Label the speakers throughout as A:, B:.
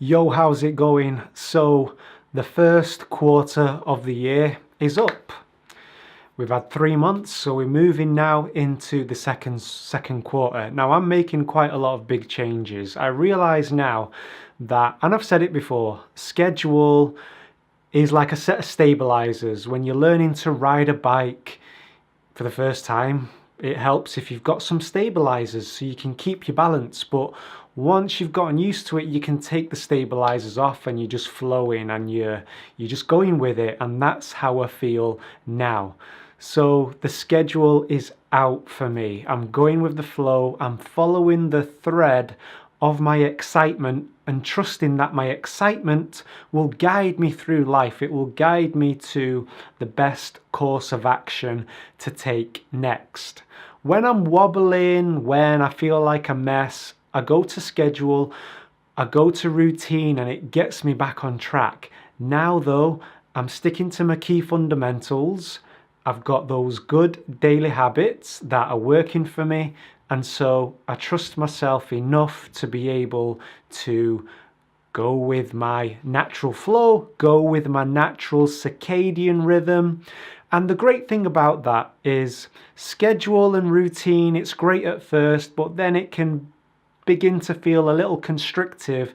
A: Yo, how's it going? So, the first quarter of the year is up. We've had 3 months, so we're moving now into the second quarter. Now, I'm making quite a lot of big changes. I realize now that, and I've said it before, schedule is like a set of stabilizers. When you're learning to ride a bike for the first time, it helps if you've got some stabilizers so you can keep your balance. But once you've gotten used to it, you can take the stabilizers off and you're just flowing and you're just going with it. And that's how I feel now. So the schedule is out for me. I'm going with the flow. I'm following the thread of my excitement and trusting that my excitement will guide me through life. It will guide me to the best course of action to take next. When I'm wobbling, when I feel like a mess, I go to schedule, I go to routine, and it gets me back on track. Now though, I'm sticking to my key fundamentals. I've got those good daily habits that are working for me, and so I trust myself enough to be able to go with my natural flow, go with my natural circadian rhythm. And the great thing about that is schedule and routine, it's great at first, but then it can begin to feel a little constrictive,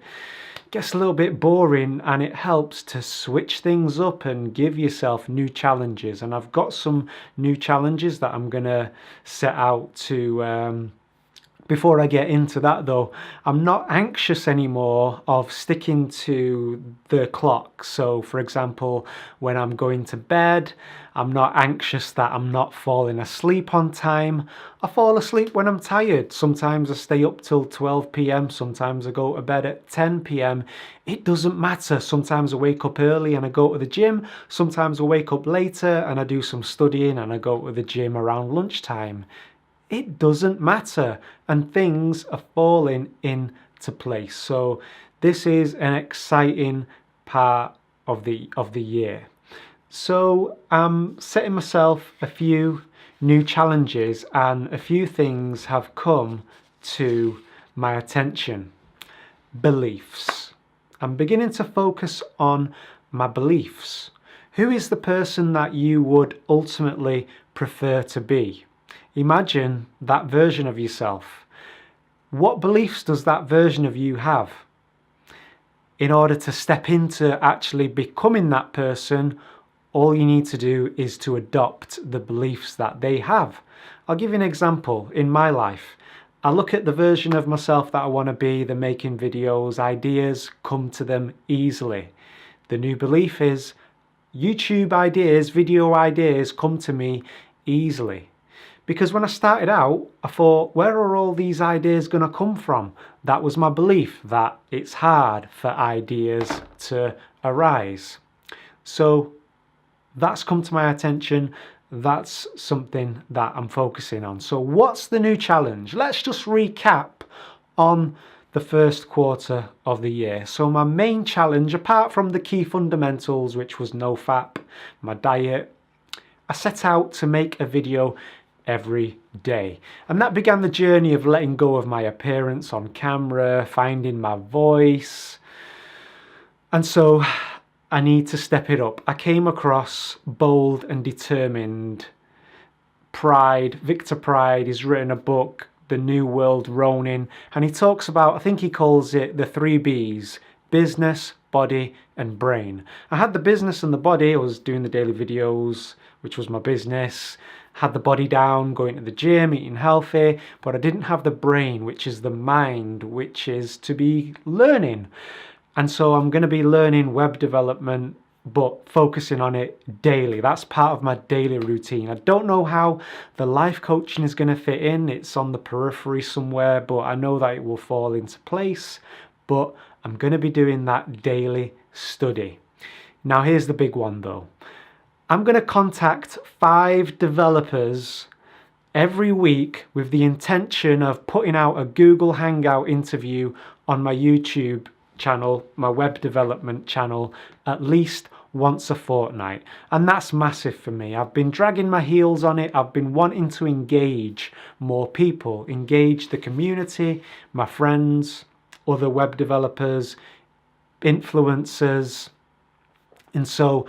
A: gets a little bit boring, and it helps to switch things up and give yourself new challenges. And I've got some new challenges that I'm gonna set out to before I get into that though, I'm not anxious anymore of sticking to the clock. So for example, when I'm going to bed, I'm not anxious that I'm not falling asleep on time. I fall asleep when I'm tired. Sometimes I stay up till 12 p.m. Sometimes I go to bed at 10 p.m. It doesn't matter. Sometimes I wake up early and I go to the gym. Sometimes I wake up later and I do some studying and I go to the gym around lunchtime. It doesn't matter, and things are falling into place. So this is an exciting part of the year. So I'm setting myself a few new challenges, and a few things have come to my attention. Beliefs. I'm beginning to focus on my beliefs. Who is the person that you would ultimately prefer to be? Imagine that version of yourself. What beliefs does that version of you have? In order to step into actually becoming that person, all you need to do is to adopt the beliefs that they have. I'll give you an example in my life. I look at the version of myself that I want to be, the making videos, ideas come to them easily. The new belief is YouTube ideas, video ideas come to me easily. Because when I started out, I thought, where are all these ideas going to come from? That was my belief, that it's hard for ideas to arise. So that's come to my attention. That's something that I'm focusing on. So what's the new challenge? Let's just recap on the first quarter of the year. So my main challenge, apart from the key fundamentals, which was no fap, my diet, I set out to make a video every day. And that began the journey of letting go of my appearance on camera, finding my voice. And so I need to step it up. I came across Bold and Determined. Pride, Victor Pride, he's written a book, The New World Ronin, and he talks about, I think he calls it the 3 B's, business, body and brain. I had the business and the body. I was doing the daily videos, which was my business. Had the body down, going to the gym, eating healthy, but I didn't have the brain, which is the mind, which is to be learning. And so I'm going to be learning web development, but focusing on it daily. That's part of my daily routine. I don't know how the life coaching is going to fit in. It's on the periphery somewhere, but I know that it will fall into place. But I'm going to be doing that daily study. Now here's the big one though. I'm going to contact 5 developers every week with the intention of putting out a Google Hangout interview on my YouTube channel, my web development channel, at least once a fortnight. And that's massive for me. I've been dragging my heels on it. I've been wanting to engage more people, engage the community, my friends, other web developers, influencers. And so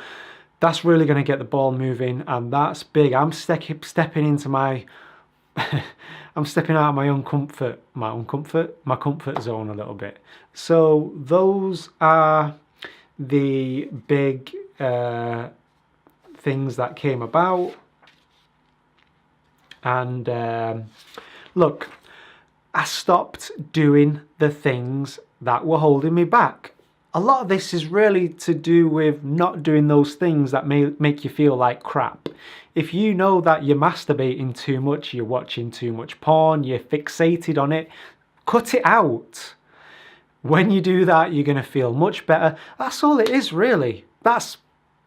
A: that's really going to get the ball moving, and that's big. I'm stepping into my I'm stepping out of my comfort zone a little bit. So those are the big things that came about. And look, I stopped doing the things that were holding me back. A lot of this is really to do with not doing those things that may make you feel like crap. If you know that you're masturbating too much, you're watching too much porn, you're fixated on it, cut it out. When you do that, you're going to feel much better. That's all it is, really. That's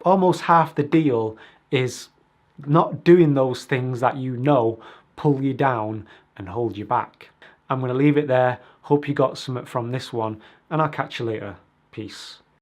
A: almost half the deal, is not doing those things that you know pull you down and hold you back. I'm going to leave it there. Hope you got something from this one, and I'll catch you later. Peace.